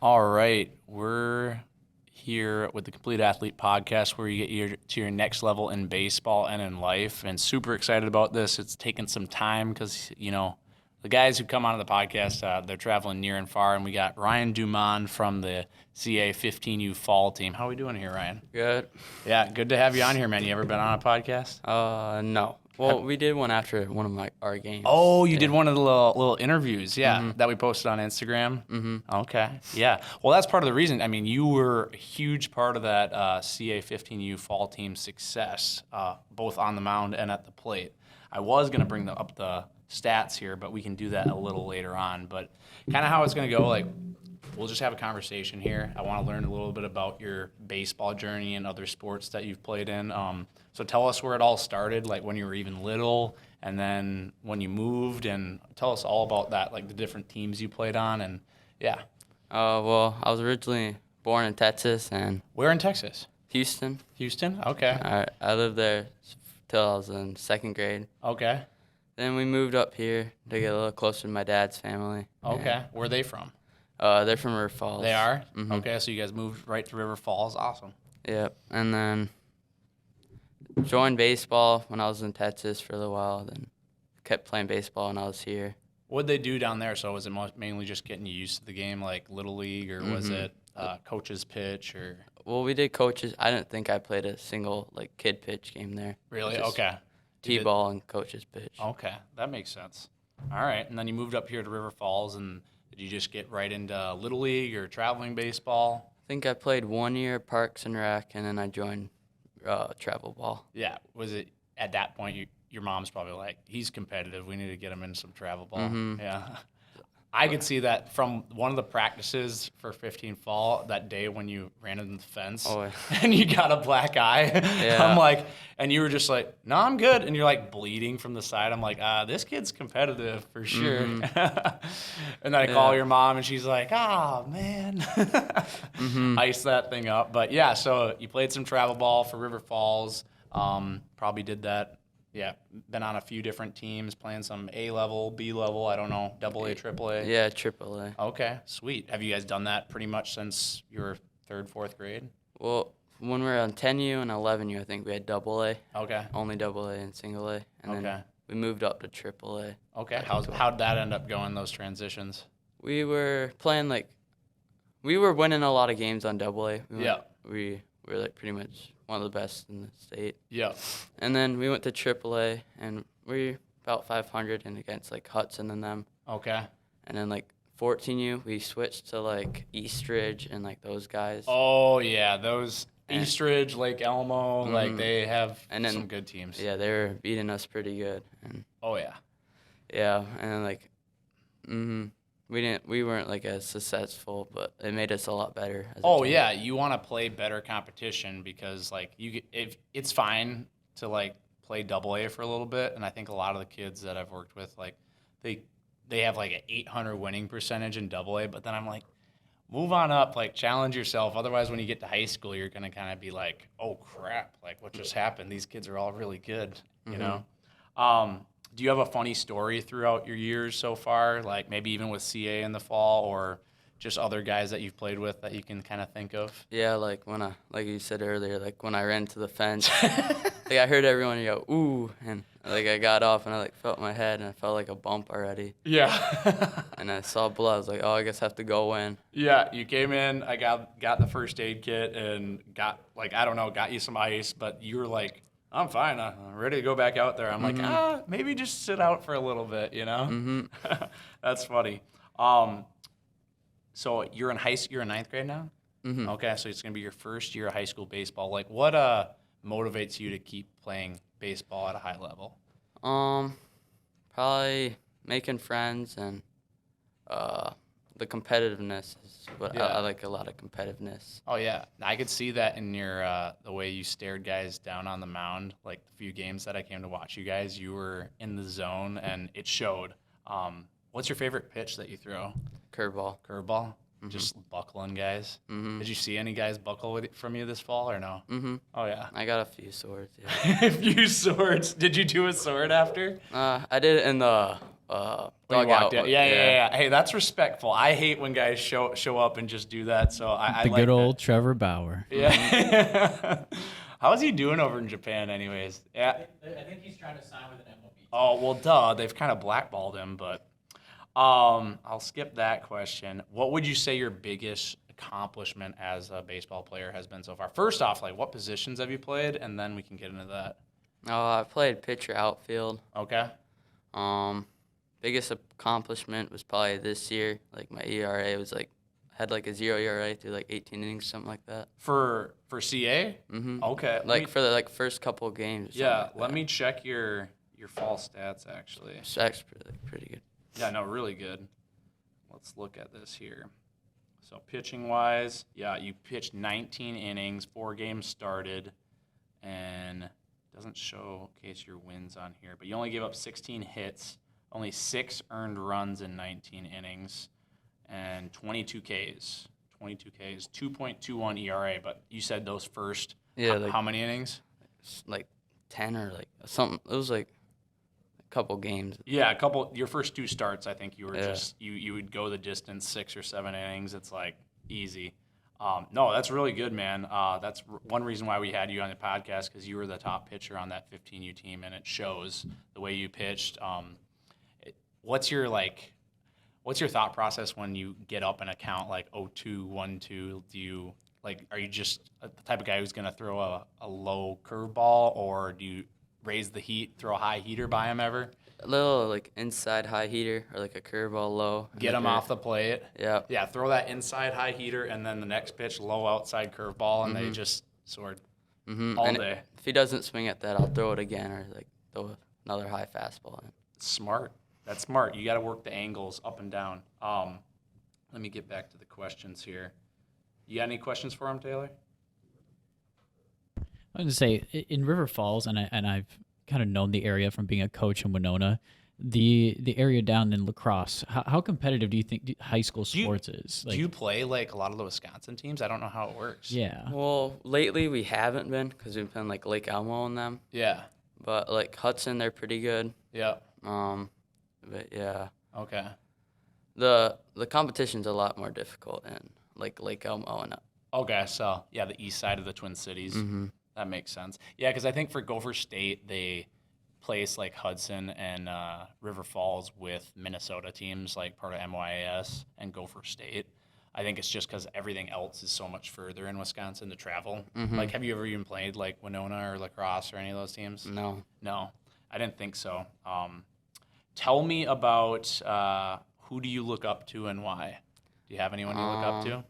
All right, we're here with the Complete Athlete podcast where you get to your next level in baseball and in life, and super excited about this. It's taken some time because, the guys who come onto the podcast, they're traveling near and far, and we got Ryan DuMond from the CA 15U fall team. How are we doing here, Ryan? Good. Yeah, good to have you on here, man. You ever been on a podcast? No. Well, we did one after one of our games. Oh, you did one of the little interviews, that we posted on Instagram? Mm-hmm. Okay, yeah. Well, that's part of the reason. I mean, you were a huge part of that CA 15U fall team success, both on the mound and at the plate. I was going to bring up the stats here, but we can do that a little later on. But kind of how it's going to go, we'll just have a conversation here. I want to learn a little bit about your baseball journey and other sports that you've played in. So tell us where it all started, like when you were even little, and then when you moved, and tell us all about that, like the different teams you played on, and yeah. Well, I was originally born in Texas and Where in Texas? Houston. Houston? Okay. I lived there till I was in second grade. Okay. Then we moved up here to get a little closer to my dad's family. Okay. Where are they from? They're from River Falls. They are? Mm-hmm. Okay, so you guys moved right to River Falls. Awesome. Yep. And then joined baseball when I was in Texas for a little while, then kept playing baseball when I was here. What'd they do down there? So was it mainly just getting you used to the game, like Little League, or was it coach's pitch, or? Well, we did coaches. I didn't think I played a single kid pitch game there. Really? Just Okay. T-ball and coach's pitch. Okay, that makes sense. All right, and then you moved up here to River Falls, and did you just get right into Little League or traveling baseball? I think I played 1 year Parks and Rec, and then I joined travel ball. Yeah. Was it at that point your mom's probably like, he's competitive, we need to get him in some travel ball? Mm-hmm. Yeah. I could see that from one of the practices for 15 fall, that day when you ran into the fence and you got a black eye. Yeah. I'm like, and you were just like, no, I'm good. And you're like bleeding from the side. I'm like, this kid's competitive for sure. Mm-hmm. And then I call your mom and she's like, man, ice that thing up. But yeah, so you played some travel ball for River Falls. Probably did that. Yeah, been on a few different teams, playing some A level, B level, I don't know, AA, AAA. Yeah, AAA. Okay, sweet. Have you guys done that pretty much since you were third, fourth grade? Well, when we were on 10U and 11U, I think we had AA. Okay. Only AA and single A. And then we moved up to AAA. Okay. How'd that end up going, those transitions? We were playing we were winning a lot of games on AA. We were pretty much one of the best in the state. Yeah. And then we went to AAA, and we about 500 and against Hudson and them. Okay. And then 14U, we switched to Eastridge and those guys. Oh yeah, those Eastridge, Lake Elmo, they have some good teams. Yeah, they were beating us pretty good. And oh yeah. Yeah, and then we weren't as successful, but it made us a lot better. Oh yeah, you want to play better competition because if it's fine to play AA for a little bit, and I think a lot of the kids that I've worked with they have an 800 winning percentage in AA, but then I'm like, move on up, challenge yourself. Otherwise, when you get to high school, you're gonna kind of be like, oh crap, what just happened? These kids are all really good, you know. Do you have a funny story throughout your years so far, maybe even with CA in the fall, or just other guys that you've played with that you can kind of think of? Yeah, when like you said earlier, when I ran to the fence, I heard everyone go, ooh, and I got off and I felt my head and I felt like a bump already. Yeah. And I saw blood. I was like, oh, I guess I have to go in. Yeah, you came in, I got the first aid kit and got got you some ice, but you were like, I'm fine. I'm ready to go back out there. I'm like, maybe just sit out for a little bit, you know? Mm-hmm. That's funny. So you're in ninth grade now? Mm-hmm. Okay, so it's going to be your first year of high school baseball. What motivates you to keep playing baseball at a high level? Probably making friends and the competitiveness is what I like. A lot of competitiveness. Oh yeah, I could see that in your the way you stared guys down on the mound. The few games that I came to watch you guys, you were in the zone and it showed. What's your favorite pitch that you throw? Curveball. Curveball. Mm-hmm. Just buckling guys. Mm-hmm. Did you see any guys buckle from you this fall or no? Mm-hmm. Oh yeah. I got a few swords. Yeah. A few swords. Did you do a sword after? I did it in the When you dog walked out. in. Yeah. Hey, that's respectful. I hate when guys show up and just do that. So I The like good old that. Trevor Bauer. Yeah. How's he doing over in Japan, anyways? Yeah. I think he's trying to sign with an MLB. Oh well, duh. They've kind of blackballed him, but I'll skip that question. What would you say your biggest accomplishment as a baseball player has been so far? First off, like what positions have you played, and then we can get into that. I played pitcher outfield. Okay. Biggest accomplishment was probably this year. Like my ERA was like had like a 0 ERA through like 18 innings, something like that. For CA? Mhm. Okay. Like for the like first couple of games. Or something Yeah, like let that. me check your fall stats actually. So that's pretty good. Yeah, no, really good. Let's look at this here. So pitching wise, yeah, you pitched 19 innings, 4 games started, and doesn't showcase your wins on here, but you only gave up 16 hits, only 6 earned runs in 19 innings, and 22 Ks. 2.21 ERA, but you said those first, Yeah, like how many innings? like 10 or like something. It was like a couple games. Yeah, your first 2 starts, I think you were just, you would go the distance, 6 or 7 innings. It's like easy. No, that's really good, man. That's one reason why we had you on the podcast, because you were the top pitcher on that 15U team, and it shows the way you pitched. What's your thought process when you get up and count like 0-2, 1-2? Are you just the type of guy who's going to throw a low curveball, or do you raise the heat, throw a high heater by him ever? A little like inside high heater or like a curveball low. Get him off the plate. Yeah. Yeah, throw that inside high heater, and then the next pitch, low outside curveball, and they just sword all and day. If he doesn't swing at that, I'll throw it again or like throw another high fastball in. Smart. That's smart. You got to work the angles up and down. Let me get back to the questions here. You got any questions for him, Taylor? I was going to say, in River Falls, and I've kind of known the area from being a coach in Winona, the area down in La Crosse, how competitive do you think high school sports is? Do you play like a lot of the Wisconsin teams? I don't know how it works. Yeah. Well, lately we haven't been because we've been like Lake Elmo and them. Yeah. But like Hudson, they're pretty good. Yeah. But yeah, Okay. the competition's a lot more difficult in like Lake Elmo and Okay. So, yeah, the east side of the Twin Cities. That makes sense. Yeah, because I think for Gopher State, they place like Hudson and River Falls with Minnesota teams, like part of MYAS and Gopher State. I think it's just because everything else is so much further in Wisconsin to travel. Like, have you ever even played like Winona or La Crosse or any of those teams? No. No, I didn't think so. Tell me about who do you look up to and why? Do you have anyone you look up to?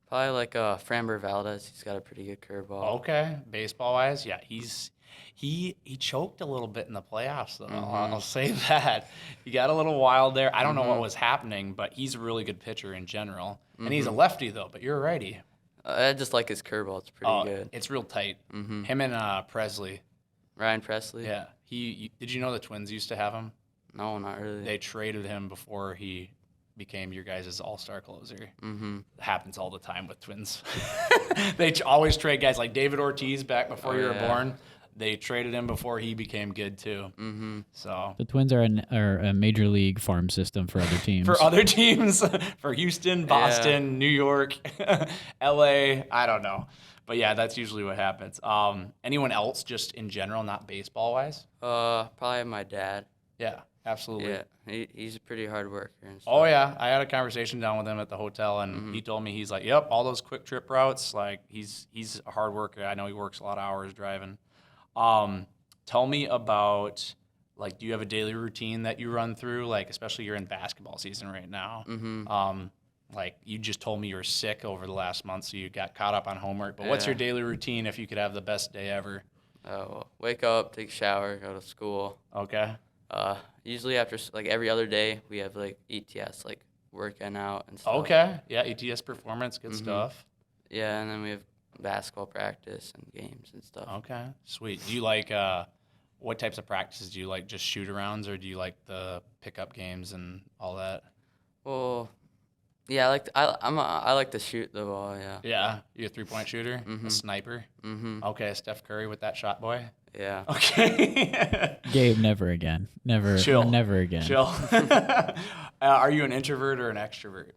Probably like Framber Valdez. He's got a pretty good curveball. Okay, baseball wise, yeah, he choked a little bit in the playoffs though. I'll say that he got a little wild there. I don't know what was happening, but he's a really good pitcher in general, and he's a lefty though. But you're a righty. I just like his curveball. It's pretty good. It's real tight. Him and Presley. Ryan Presley. Yeah, did you know the Twins used to have him? No, not really. They traded him before he became your guys' all-star closer. It happens all the time with Twins. They always trade guys like David Ortiz back before you were born. They traded him before he became good too. So The Twins are a major league farm system for other teams. for other teams, for Houston, Boston, New York, LA, I don't know. But yeah, that's usually what happens. Anyone else just in general, not baseball-wise? Probably my dad. Yeah, absolutely. Yeah, he's a pretty hard worker. And stuff. Oh yeah, I had a conversation down with him at the hotel, and he told me he's like, "Yep, all those quick trip routes. Like he's a hard worker. I know he works a lot of hours driving." Tell me about like, do you have a daily routine that you run through? Like, especially you're in basketball season right now. Like you just told me you were sick over the last month, so you got caught up on homework. But what's your daily routine if you could have the best day ever? Wake up, take a shower, go to school. Okay. Usually after like every other day, we have like ETS, like working out and stuff. Okay. Yeah, ETS performance, good stuff. Yeah, and then we have basketball practice and games and stuff. Okay, sweet. Do you like what types of practices do you like? Just shoot arounds, or do you like the pickup games and all that? Well, Yeah, I like to shoot the ball. Yeah. Yeah, you a 3-point shooter, a sniper. Mhm. Okay, Steph Curry with that shot, boy. Yeah. Okay. Gabe, never again. Chill. Never again. Chill. Are you an introvert or an extrovert?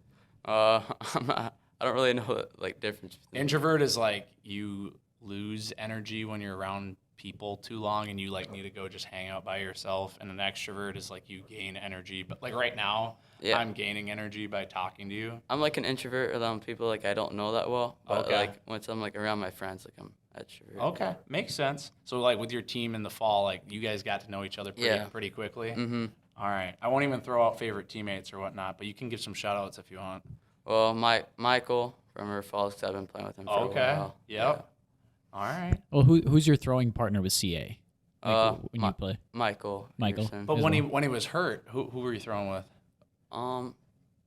I don't really know the like difference. Between Introvert is like you lose energy when you're around people too long and you like need to go just hang out by yourself, and an extrovert is like you gain energy, but like right now Yeah. I'm gaining energy by talking to you. I'm like an introvert around people like I don't know that well. But Okay. like once I'm like around my friends, like I'm extrovert. Okay, makes sense. So like with your team in the fall, like you guys got to know each other pretty quickly. Mhm. All right, I won't even throw out favorite teammates or whatnot, but you can give some shout outs if you want. Well, Michael from River Falls, 'cause I've been playing with him for a Okay, while. yep. All right. Well, who's your throwing partner with CA? Like, when you play? Michael. Michael. Peterson. But As when well. he was hurt, who were you throwing with? Well,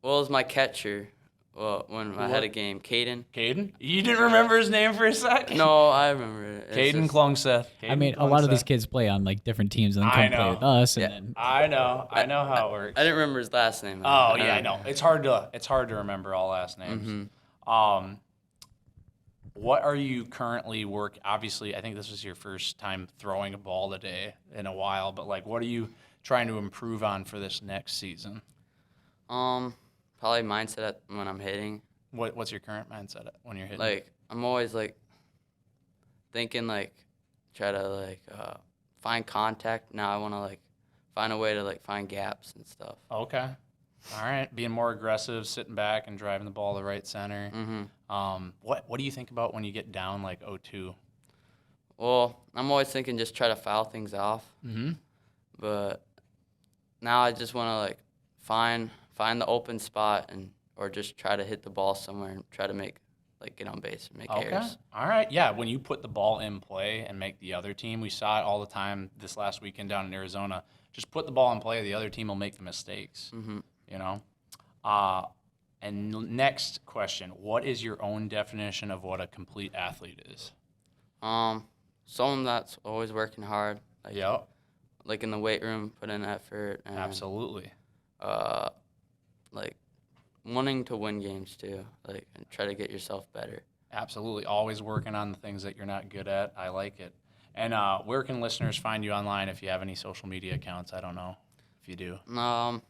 it was my catcher. Well, when I had a game, Caden. Caden? You didn't remember his name for a sec? No, I remember it. It's Caden just- Klungseth. I mean, a lot of these kids play on like different teams and then I come play know. with us. And Yeah. then I know how it works. I didn't remember his last name. Oh yeah, I know. It's hard to remember all last names. What are you currently obviously I think this was your first time throwing a ball today in a while, but like what are you trying to improve on for this next season? Probably mindset when I'm hitting. What's your current mindset when you're hitting? Like I'm always like thinking like try to like find contact. Now I want to like find a way to like find gaps and stuff. Okay. All right, being more aggressive, sitting back and driving the ball to right center. What do you think about when you get down like 0-2? Well, I'm always thinking just try to foul things off. But now I just want to like find the open spot or just try to hit the ball somewhere and try to get on base and make errors. All right. Yeah, when you put the ball in play and make the other team, we saw it all the time this last weekend down in Arizona. Just put the ball in play, the other team will make the mistakes. You know? And next question, what is your own definition of what a complete athlete is? Someone that's always working hard. Like, Yep. Like in the weight room, put in effort. And, Absolutely. Like wanting to win games too. Like and try to get yourself better. Absolutely. Always working on the things that you're not good at. I like it. And where can listeners find you online if you have any social media accounts? I don't know if you do. I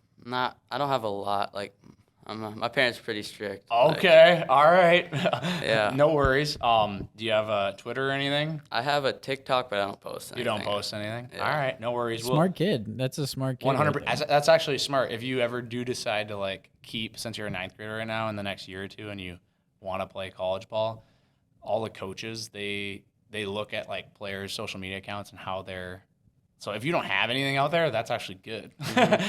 don't have a lot. Like, my parents are pretty strict. Okay. All right. Yeah. No worries. Do you have a Twitter or anything? I have a TikTok, but I don't post anything. You don't post anything? Yeah. All right. No worries. smart kid. That's a smart kid. 100%. That's actually smart. If you ever do decide to like keep, since you're a ninth grader right now, in the next year or two, and you want to play college ball, all the coaches they look at like players' social media accounts and how they're. So if you don't have anything out there, that's actually good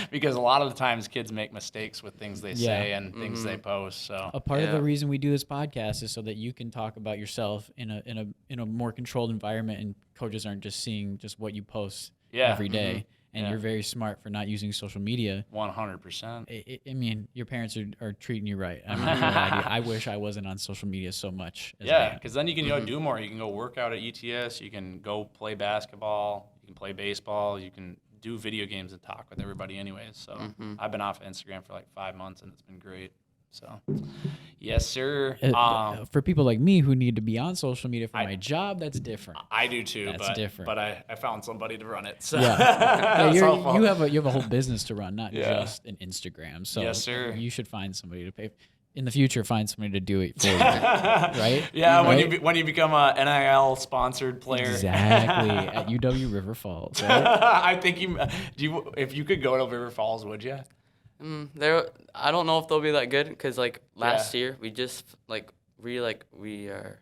because a lot of the times kids make mistakes with things they say and things they post. So A part of the reason we do this podcast is so that you can talk about yourself in a more controlled environment, and coaches aren't just seeing just what you post every day. And you're very smart for not using social media. 100%. I mean, your parents are treating you right. I'm not gonna lie to you. I wish I wasn't on social media so much. As I am. Because then you can go do more. You can go work out at ETS. You can go play basketball. You can play baseball. You can do video games and talk with everybody anyways. So I've been off Instagram for like 5 months, and it's been great. So, yes, sir. For people like me who need to be on social media for my job, that's different. I do too. That's different. But I found somebody to run it. So Yeah, it's all fun. you have a whole business to run, not just an Instagram. So Yes, sir. You should find somebody to pay. In the future, find somebody to do it for you, right? Yeah, Right? when you become a NIL sponsored player. Exactly at UW River Falls. Right? I think if you could go to River Falls, would you? I don't know if they'll be that good because like last year we just we are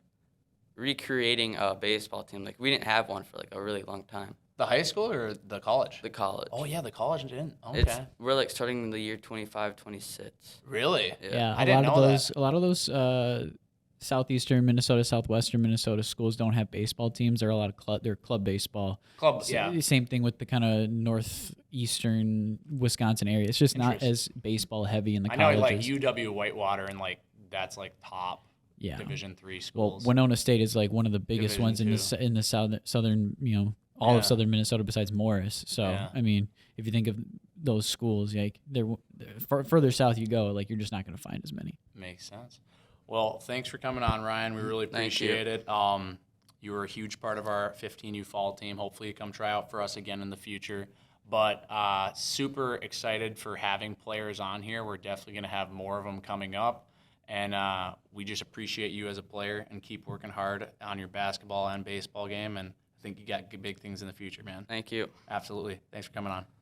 recreating a baseball team. Like we didn't have one for like a really long time. The high school or the college? The college. Oh yeah, the college didn't. Okay. We're like starting in the year 25, 26. Really? Yeah, I didn't know that. A lot of those southeastern Minnesota, southwestern Minnesota schools don't have baseball teams. They're a lot of they're club baseball. Same thing with the kind of northeastern Wisconsin area. It's just not as baseball heavy in the colleges. I know like UW Whitewater and like that's like top Division III schools. Well, Winona State is like one of the biggest Division ones in the southern of southern Minnesota besides Morris. So I mean, if you think of those schools, like further south you go, like you're just not going to find as many. Makes sense. Well, thanks for coming on, Ryan. We really Thank you. appreciate it. You were a huge part of our 15U fall team. Hopefully you come try out for us again in the future. But super excited for having players on here. We're definitely going to have more of them coming up. And we just appreciate you as a player and keep working hard on your basketball and baseball game. And I think you got big things in the future, man. Thank you. Absolutely. Thanks for coming on.